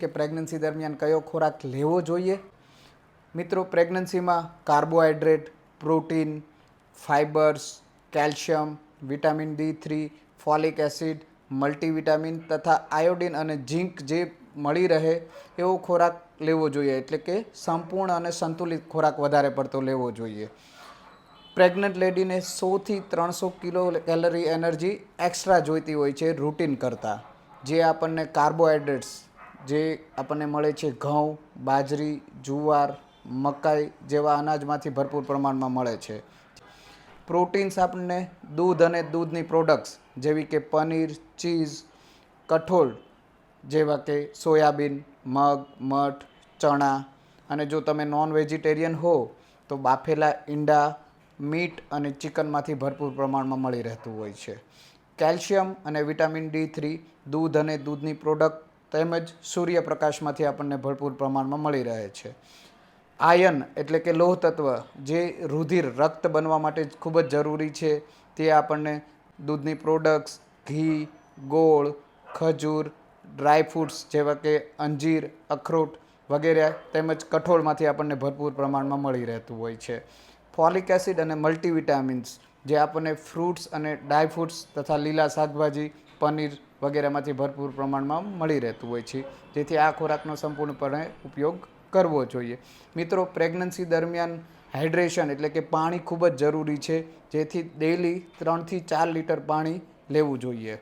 કે પ્રેગ્નન્સી દરમિયાન કયો ખોરાક લેવો જોઈએ। મિત્રો, પ્રેગ્નન્સીમાં carbohydrate, protein, fibres, calcium, vitamin D3, folic acid, multivitamin તથા આયોડિન અને ઝીંક જે મળી રહે એવો ખોરાક લેવો જોઈએ, એટલે કે સંપૂર્ણ અને સંતુલિત ખોરાક વધારે પડતો લેવો જોઈએ। પ્રેગ્નન્ટ લેડીને 100 થી 300 કિલો કેલરી એનર્જી એક્સ્ટ્રા જોઈતી હોય છે રૂટીન કરતાં, જે આપણને કાર્બોહાઈડ્રેટ્સ જે આપણને મળે છે ઘઉં, બાજરી, જુવાર, મકાઈ જેવા અનાજમાંથી ભરપૂર પ્રમાણમાં મળે છે। પ્રોટીન્સ આપણને દૂધ અને દૂધની પ્રોડક્ટ્સ જેવી કે પનીર, ચીઝ, કઠોળ જેવા કે સોયાબીન, મગ, મઠ, ચણા, અને જો તમે નોન વેજીટેરિયન હો તો બાફેલા ઈંડા, મીટ અને ચિકનમાંથી ભરપૂર પ્રમાણમાં મળી રહેતું હોય છે। કેલ્શિયમ અને વિટામિન D3 દૂધ અને દૂધની પ્રોડક્ટ તેમજ સૂર્યપ્રકાશમાંથી આપણને ભરપૂર પ્રમાણમાં મળી રહે છે। આયર્ન એટલે કે લોહ તત્વ જે રુધિર રક્ત બનવા માટે ખૂબ જ જરૂરી છે, તે આપણને દૂધની પ્રોડક્ટ્સ, ઘી, ગોળ, ખજૂર, ડ્રાયફ્રૂટ્સ જેવા કે અંજીર, અખરોટ વગેરે તેમજ કઠોળમાંથી આપણને ભરપૂર પ્રમાણમાં મળી રહેતું હોય છે। ફોલિક એસિડ અને મલ્ટીવિટામિન્સ જે આપણને ફ્રૂટ્સ અને ડ્રાયફ્રૂટ્સ તથા લીલા શાકભાજી, પનીર વગેરેમાંથી ભરપૂર પ્રમાણમાં મળી રહેતું હોય છે, જેથી આ ખોરાકનો સંપૂર્ણપણે ઉપયોગ કરવો જોઈએ। મિત્રો, પ્રેગ્નન્સી દરમિયાન હાઇડ્રેશન એટલે કે પાણી ખૂબ જ જરૂરી છે, જેથી ડેઇલી 3 થી 4 લીટર પાણી લેવું જોઈએ।